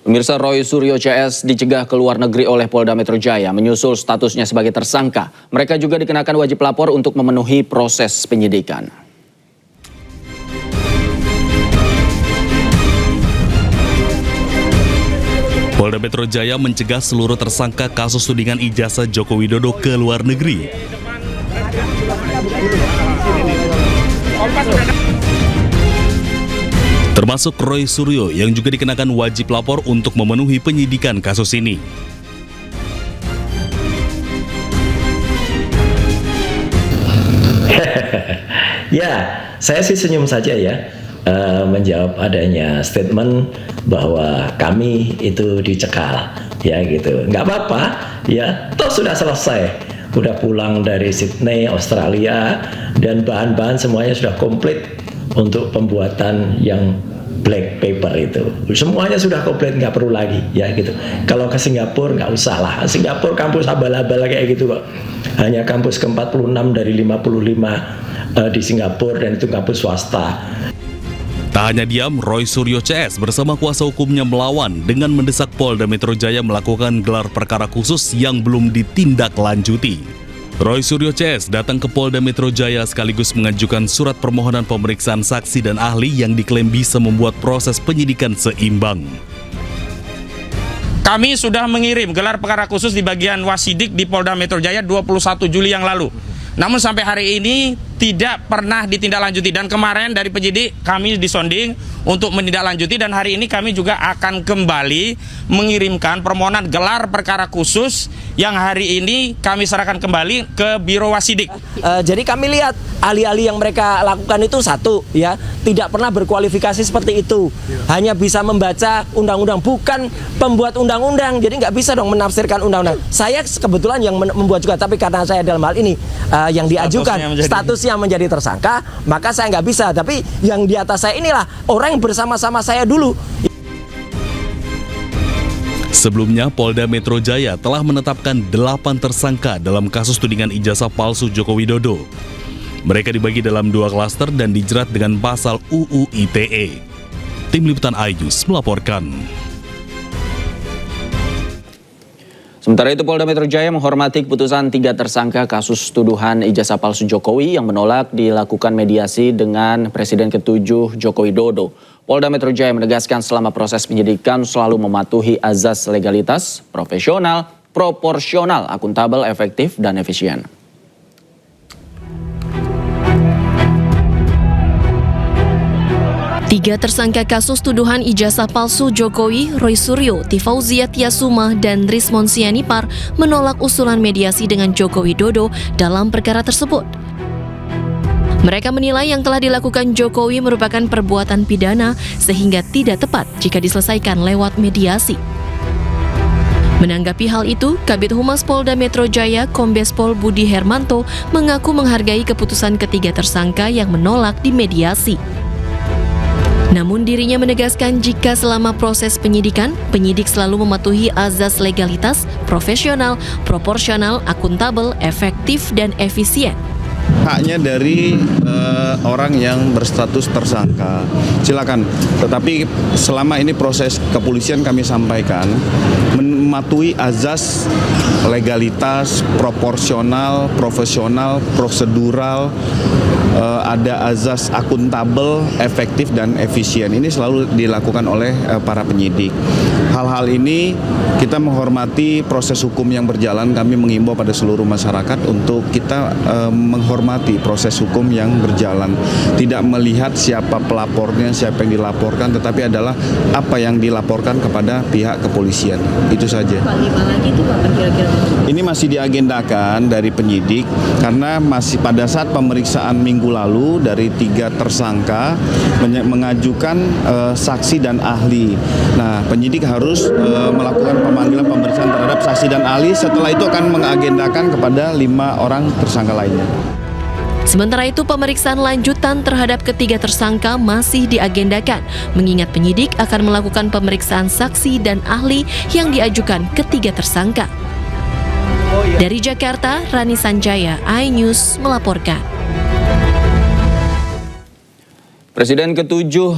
Pemirsa, Roy Suryo CS dicegah ke luar negeri oleh Polda Metro Jaya menyusul statusnya sebagai tersangka. Mereka juga dikenakan wajib lapor untuk memenuhi proses penyidikan. Polda Metro Jaya mencegah seluruh tersangka kasus tudingan ijazah Joko Widodo ke luar negeri. Termasuk Roy Suryo yang juga dikenakan wajib lapor untuk memenuhi penyidikan kasus ini. Ya, saya sih senyum saja ya menjawab adanya statement bahwa kami itu dicekal, ya gitu. Nggak apa-apa, ya toh sudah selesai. Udah pulang dari Sydney, Australia, dan bahan-bahan semuanya sudah komplit untuk pembuatan yang black paper itu. Semuanya sudah komplit, nggak perlu lagi, ya gitu. Kalau ke Singapura nggak usah lah. Singapura kampus abal-abal kayak gitu kok. Hanya kampus ke-46 dari 55 di Singapura, dan itu kampus swasta. Tak hanya diam, Roy Suryo CS bersama kuasa hukumnya melawan dengan mendesak Polda Metro Jaya melakukan gelar perkara khusus yang belum ditindaklanjuti. Roy Suryo CS datang ke Polda Metro Jaya sekaligus mengajukan surat permohonan pemeriksaan saksi dan ahli yang diklaim bisa membuat proses penyidikan seimbang. Kami sudah mengirim gelar perkara khusus di bagian Wasidik di Polda Metro Jaya 21 Juli yang lalu. Namun sampai hari ini tidak pernah ditindaklanjuti, dan kemarin dari penyidik kami disonding untuk menindaklanjuti, dan hari ini kami juga akan kembali mengirimkan permohonan gelar perkara khusus yang hari ini kami serahkan kembali ke Biro Wasidik. Jadi kami lihat ahli-ahli yang mereka lakukan itu satu, ya, tidak pernah berkualifikasi seperti itu, hanya bisa membaca undang-undang, bukan pembuat undang-undang, jadi nggak bisa dong menafsirkan undang-undang. Saya kebetulan yang membuat juga, tapi karena saya dalam hal ini yang diajukan statusnya menjadi tersangka, maka saya nggak bisa. Tapi yang di atas saya inilah orang yang bersama-sama saya dulu. Sebelumnya, Polda Metro Jaya telah menetapkan 8 tersangka dalam kasus tudingan ijazah palsu Joko Widodo. Mereka dibagi dalam 2 klaster dan dijerat dengan pasal UU ITE. Tim Liputan iNews melaporkan. Sementara itu, Polda Metro Jaya menghormati keputusan 3 tersangka kasus tuduhan ijazah palsu Jokowi yang menolak dilakukan mediasi dengan Presiden ke-7 Joko Widodo. Polda Metro Jaya menegaskan selama proses penyidikan selalu mematuhi azas legalitas, profesional, proporsional, akuntabel, efektif, dan efisien. Tiga tersangka kasus tuduhan ijazah palsu Jokowi, Roy Suryo, Tifauziah Tiasumah, dan Rismon Sianipar menolak usulan mediasi dengan Joko Widodo dalam perkara tersebut. Mereka menilai yang telah dilakukan Jokowi merupakan perbuatan pidana sehingga tidak tepat jika diselesaikan lewat mediasi. Menanggapi hal itu, Kabid Humas Polda Metro Jaya, Kombes Pol Budi Hermanto, mengaku menghargai keputusan ketiga tersangka yang menolak dimediasi. Namun dirinya menegaskan jika selama proses penyidikan, penyidik selalu mematuhi azas legalitas, profesional, proporsional, akuntabel, efektif, dan efisien. Haknya dari orang yang berstatus tersangka, silakan. Tetapi selama ini proses kepolisian kami sampaikan mematuhi azas legalitas, proporsional, profesional, prosedural, ada azas akuntabel, efektif, dan efisien. Ini selalu dilakukan oleh para penyidik. Hal-hal ini kita menghormati proses hukum yang berjalan. Kami mengimbau pada seluruh masyarakat untuk kita menghormati proses hukum yang berjalan. Tidak melihat siapa pelapornya, siapa yang dilaporkan, tetapi adalah apa yang dilaporkan kepada pihak kepolisian. Itu saja. Ini masih diagendakan dari penyidik karena masih pada saat pemeriksaan minggu lalu dari 3 tersangka mengajukan saksi dan ahli. Nah, penyidik harus melakukan pemanggilan pemeriksaan terhadap saksi dan ahli. Setelah itu akan mengagendakan kepada 5 orang tersangka lainnya. Sementara itu, pemeriksaan lanjutan terhadap ketiga tersangka masih diagendakan, mengingat penyidik akan melakukan pemeriksaan saksi dan ahli yang diajukan ketiga tersangka. Dari Jakarta, Rani Sanjaya, iNews melaporkan. Presiden ke-7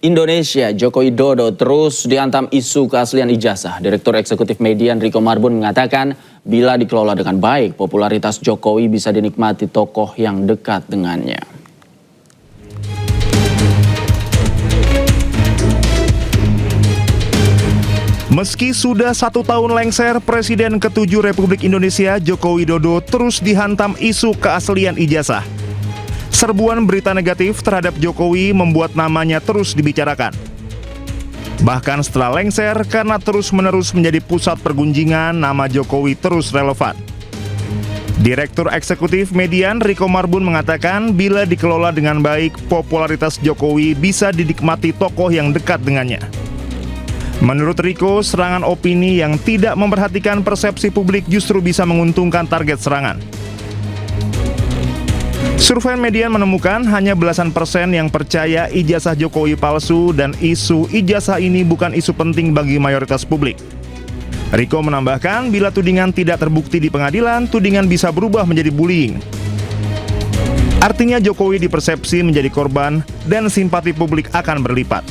Indonesia Joko Widodo terus dihantam isu keaslian ijazah. Direktur Eksekutif Median Riko Marbun mengatakan bila dikelola dengan baik, popularitas Jokowi bisa dinikmati tokoh yang dekat dengannya. Meski sudah 1 tahun lengser, Presiden ke-7 Republik Indonesia Joko Widodo terus dihantam isu keaslian ijazah. Serbuan berita negatif terhadap Jokowi membuat namanya terus dibicarakan. Bahkan setelah lengser, karena terus-menerus menjadi pusat pergunjingan, nama Jokowi terus relevan. Direktur Eksekutif Median Riko Marbun mengatakan bila dikelola dengan baik, popularitas Jokowi bisa dinikmati tokoh yang dekat dengannya. Menurut Riko, serangan opini yang tidak memperhatikan persepsi publik justru bisa menguntungkan target serangan. Survei Median menemukan hanya belasan persen yang percaya ijazah Jokowi palsu dan isu ijazah ini bukan isu penting bagi mayoritas publik. Riko menambahkan bila tudingan tidak terbukti di pengadilan, tudingan bisa berubah menjadi bullying. Artinya Jokowi dipersepsi menjadi korban dan simpati publik akan berlipat.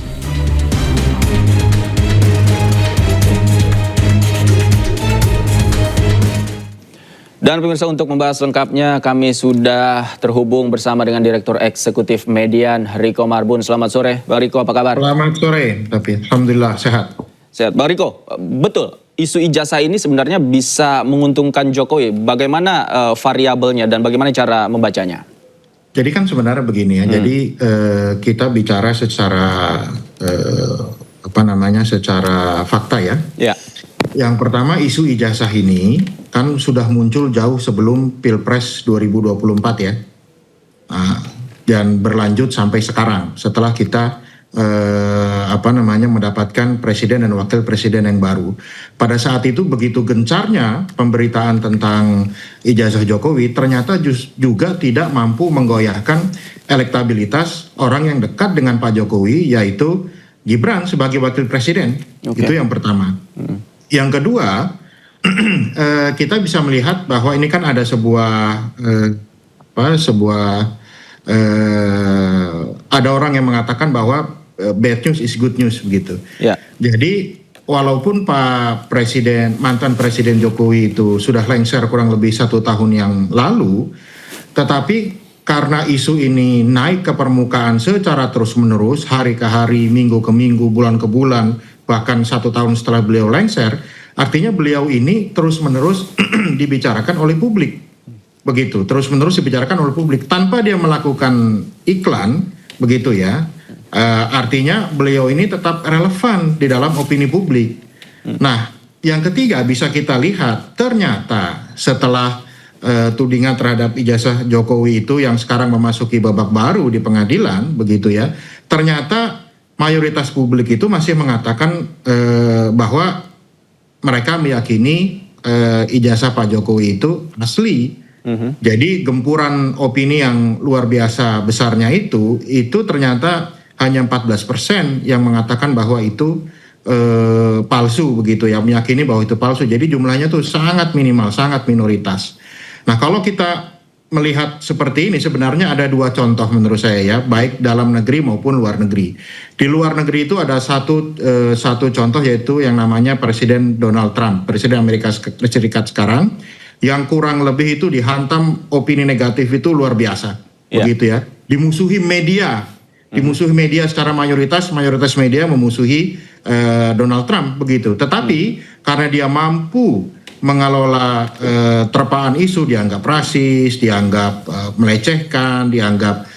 Dan pemirsa, untuk membahas lengkapnya kami sudah terhubung bersama dengan Direktur Eksekutif Median Riko Marbun. Selamat sore Bang Riko, apa kabar? Selamat sore, tapi alhamdulillah sehat. Sehat. Bang Riko, betul isu ijazah ini sebenarnya bisa menguntungkan Jokowi. Bagaimana variabelnya dan bagaimana cara membacanya? Jadi kan sebenarnya begini ya, jadi kita bicara secara secara fakta ya. Ya. Yang pertama, isu ijazah ini kan sudah muncul jauh sebelum Pilpres 2024 ya. Dan berlanjut sampai sekarang setelah kita mendapatkan presiden dan wakil presiden yang baru. Pada saat itu begitu gencarnya pemberitaan tentang ijazah Jokowi, ternyata juga tidak mampu menggoyahkan elektabilitas orang yang dekat dengan Pak Jokowi, yaitu Gibran sebagai wakil presiden. Okay. Itu yang pertama. Yang kedua, kita bisa melihat bahwa ini kan ada ada orang yang mengatakan bahwa bad news is good news begitu. Ya. Jadi walaupun mantan Presiden Jokowi itu sudah lengser kurang lebih 1 tahun yang lalu, tetapi karena isu ini naik ke permukaan secara terus-menerus, hari ke hari, minggu ke minggu, bulan ke bulan, bahkan 1 tahun setelah beliau lengser, artinya beliau ini terus-menerus dibicarakan oleh publik. Begitu, terus-menerus dibicarakan oleh publik tanpa dia melakukan iklan, begitu ya. Artinya beliau ini tetap relevan di dalam opini publik. Nah, yang ketiga bisa kita lihat, ternyata setelah tudingan terhadap ijazah Jokowi itu yang sekarang memasuki babak baru di pengadilan, begitu ya, ternyata mayoritas publik itu masih mengatakan bahwa mereka meyakini ijazah Pak Jokowi itu asli. Jadi gempuran opini yang luar biasa besarnya itu ternyata hanya 14% yang mengatakan bahwa itu palsu begitu ya, meyakini bahwa itu palsu. Jadi jumlahnya tuh sangat minimal, sangat minoritas. Nah, kalau kita melihat seperti ini, sebenarnya ada 2 contoh menurut saya ya, baik dalam negeri maupun luar negeri. Di luar negeri itu ada satu contoh, yaitu yang namanya Presiden Donald Trump, Presiden Amerika Serikat sekarang, yang kurang lebih itu dihantam opini negatif itu luar biasa, begitu ya. Dimusuhi media, secara mayoritas media memusuhi Donald Trump begitu. Tetapi karena dia mampu mengelola terpaan isu, dianggap rasis, dianggap melecehkan, dianggap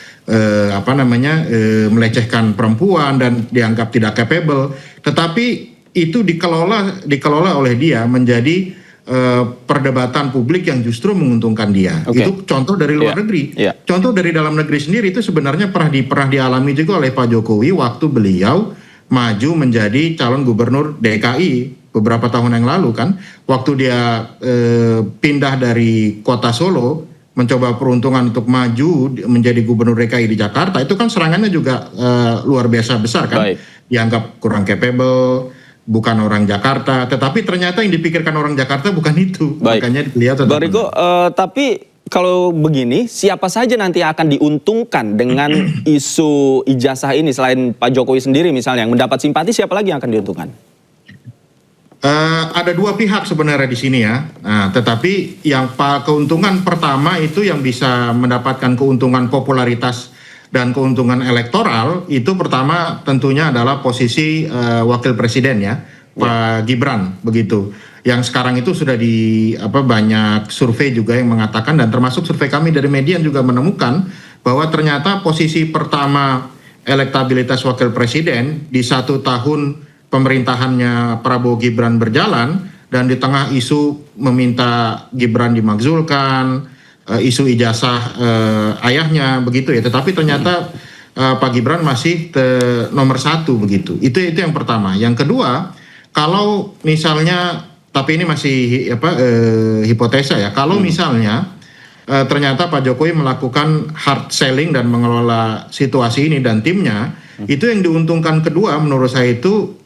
melecehkan perempuan dan dianggap tidak capable. Tetapi itu dikelola oleh dia menjadi perdebatan publik yang justru menguntungkan dia. Okay. Itu contoh dari luar negeri. Contoh dari dalam negeri sendiri itu sebenarnya pernah dialami juga oleh Pak Jokowi waktu beliau maju menjadi calon gubernur DKI beberapa tahun yang lalu kan, waktu dia pindah dari kota Solo mencoba peruntungan untuk maju menjadi gubernur DKI di Jakarta, itu kan serangannya juga luar biasa besar kan. Baik. Dianggap kurang capable, bukan orang Jakarta, tetapi ternyata yang dipikirkan orang Jakarta bukan itu. Baik. Makanya beliau tetap. Bang Riko, tapi kalau begini, siapa saja nanti yang akan diuntungkan dengan isu ijazah ini selain Pak Jokowi sendiri misalnya yang mendapat simpati, siapa lagi yang akan diuntungkan? Ada dua pihak sebenarnya di sini ya. Nah, tetapi yang keuntungan pertama itu yang bisa mendapatkan keuntungan popularitas dan keuntungan elektoral itu pertama tentunya adalah posisi wakil presiden ya, Pak Gibran begitu. Yang sekarang itu sudah banyak survei juga yang mengatakan, dan termasuk survei kami dari Median juga menemukan bahwa ternyata posisi pertama elektabilitas wakil presiden di 1 tahun pemerintahannya Prabowo Gibran berjalan, dan di tengah isu meminta Gibran dimakzulkan, isu ijazah ayahnya begitu ya, tetapi ternyata Pak Gibran masih nomor 1 begitu. Itu yang pertama. Yang kedua, kalau misalnya, tapi ini masih hipotesa ya, kalau misalnya ternyata Pak Jokowi melakukan hard selling dan mengelola situasi ini dan timnya, itu yang diuntungkan kedua menurut saya itu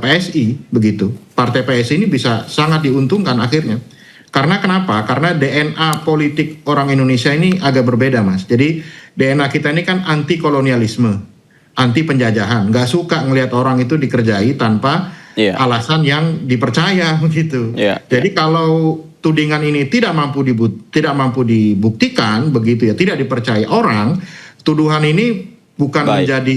PSI begitu. Partai PSI ini bisa sangat diuntungkan akhirnya. Karena kenapa? Karena DNA politik orang Indonesia ini agak berbeda, Mas. Jadi DNA kita ini kan anti kolonialisme, anti penjajahan, nggak suka ngelihat orang itu dikerjai tanpa alasan yang dipercaya begitu. Jadi kalau tudingan ini tidak mampu dibuktikan begitu ya, tidak dipercaya orang, tuduhan ini bukan menjadi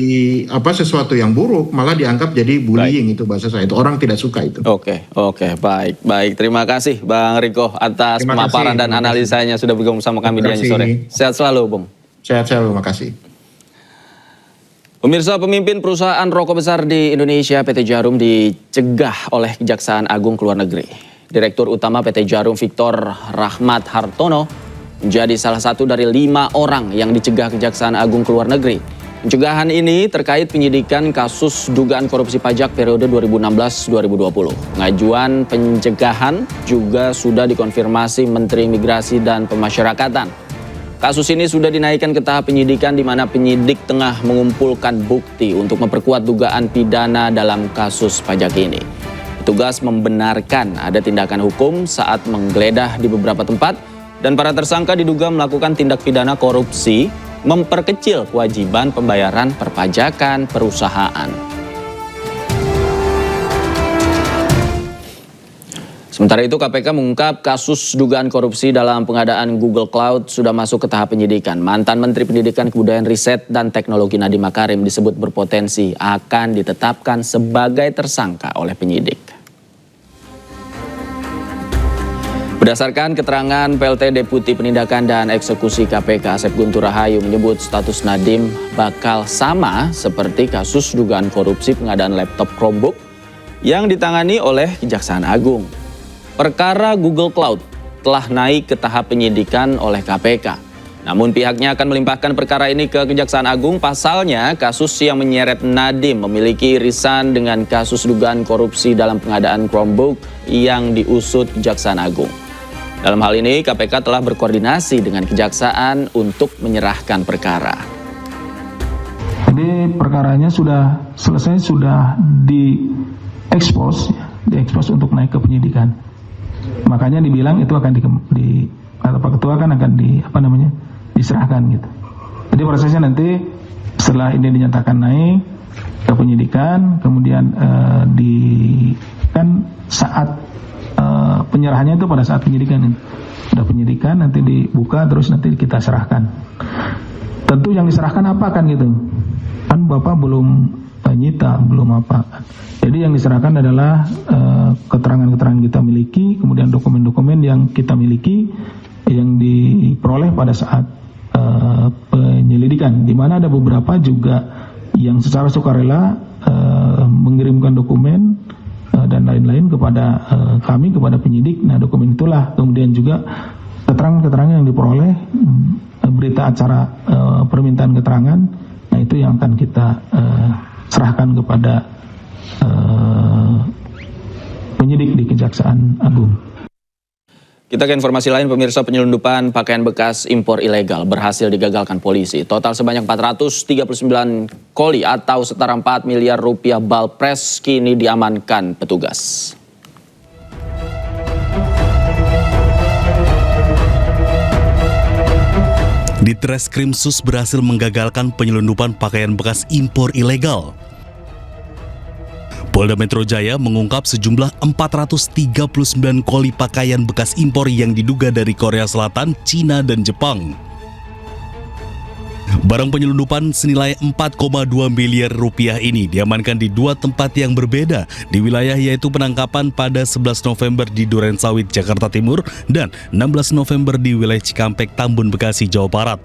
sesuatu yang buruk, malah dianggap jadi bullying. Itu bahasa saya, itu orang tidak suka itu. Oke, baik. Terima kasih Bang Riko atas pemaparan dan analisanya sudah bergabung sama kami di Anju Sore. Sehat selalu, Bung. Sehat selalu, makasih. Pemirsa, pemimpin perusahaan rokok besar di Indonesia PT Jarum dicegah oleh Kejaksaan Agung ke luar negeri. Direktur Utama PT Jarum Victor Rahmat Hartono menjadi salah satu dari 5 orang yang dicegah Kejaksaan Agung ke luar negeri. Pencegahan ini terkait penyidikan kasus dugaan korupsi pajak periode 2016-2020. Pengajuan pencegahan juga sudah dikonfirmasi Menteri Migrasi dan Pemasyarakatan. Kasus ini sudah dinaikkan ke tahap penyidikan di mana penyidik tengah mengumpulkan bukti untuk memperkuat dugaan pidana dalam kasus pajak ini. Petugas membenarkan ada tindakan hukum saat menggeledah di beberapa tempat dan para tersangka diduga melakukan tindak pidana korupsi, memperkecil kewajiban pembayaran perpajakan perusahaan. Sementara itu KPK mengungkap kasus dugaan korupsi dalam pengadaan Google Cloud sudah masuk ke tahap penyidikan. Mantan Menteri Pendidikan Kebudayaan Riset dan Teknologi Nadiem Makarim disebut berpotensi akan ditetapkan sebagai tersangka oleh penyidik. Berdasarkan keterangan PLT Deputi Penindakan dan Eksekusi KPK Asep Guntur Rahayu menyebut status Nadiem bakal sama seperti kasus dugaan korupsi pengadaan laptop Chromebook yang ditangani oleh Kejaksaan Agung. Perkara Google Cloud telah naik ke tahap penyidikan oleh KPK. Namun pihaknya akan melimpahkan perkara ini ke Kejaksaan Agung. Pasalnya kasus yang menyeret Nadiem memiliki irisan dengan kasus dugaan korupsi dalam pengadaan Chromebook yang diusut Kejaksaan Agung. Dalam hal ini KPK telah berkoordinasi dengan Kejaksaan untuk menyerahkan perkara. Jadi perkaranya sudah selesai, sudah diekspos untuk naik ke penyidikan. Makanya dibilang itu akan kata Pak Ketua kan akan diserahkan gitu. Jadi prosesnya nanti setelah ini dinyatakan naik ke penyidikan, kemudian saat penyerahannya itu pada saat penyidikan. Sudah penyidikan nanti dibuka terus nanti kita serahkan. Tentu yang diserahkan apa kan gitu. Kan Bapak belum nyita, belum apa. Jadi yang diserahkan adalah keterangan-keterangan kita miliki, kemudian dokumen-dokumen yang kita miliki yang diperoleh pada saat penyelidikan. Di mana ada beberapa juga yang secara sukarela mengirimkan dokumen dan lain-lain kepada kami, kepada penyidik. Nah, dokumen itulah kemudian juga keterangan-keterangan yang diperoleh, berita acara permintaan keterangan. Nah, itu yang akan kita serahkan kepada penyidik di Kejaksaan Agung. Kita ke informasi lain, pemirsa. Penyelundupan pakaian bekas impor ilegal berhasil digagalkan polisi. Total sebanyak 439 koli atau setara 4 miliar rupiah ball press kini diamankan petugas. Ditreskrimsus berhasil menggagalkan penyelundupan pakaian bekas impor ilegal. Polda Metro Jaya mengungkap sejumlah 439 koli pakaian bekas impor yang diduga dari Korea Selatan, Cina, dan Jepang. Barang penyelundupan senilai 4,2 miliar rupiah ini diamankan di 2 tempat yang berbeda di wilayah, yaitu penangkapan pada 11 November di Durensawit, Jakarta Timur, dan 16 November di wilayah Cikampek, Tambun, Bekasi, Jawa Barat.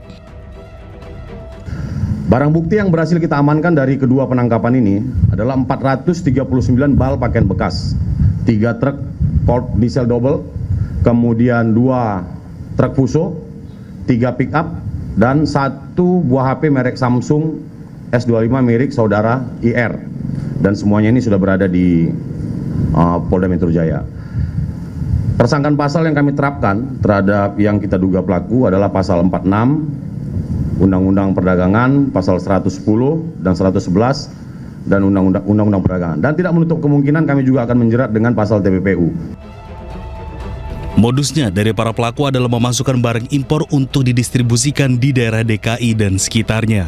Barang bukti yang berhasil kita amankan dari kedua penangkapan ini adalah 439 bal pakaian bekas, 3 truk Ford diesel double, kemudian 2 truk Fuso, 3 pick up, dan 1 buah HP merek Samsung S25 milik saudara IR. Dan semuanya ini sudah berada di Polda Metro Jaya. Persangkaan pasal yang kami terapkan terhadap yang kita duga pelaku adalah pasal 46 Undang-Undang Perdagangan, pasal 110 dan 111 dan Undang-Undang Perdagangan. Dan tidak menutup kemungkinan kami juga akan menjerat dengan pasal TPPU. Modusnya dari para pelaku adalah memasukkan barang impor untuk didistribusikan di daerah DKI dan sekitarnya.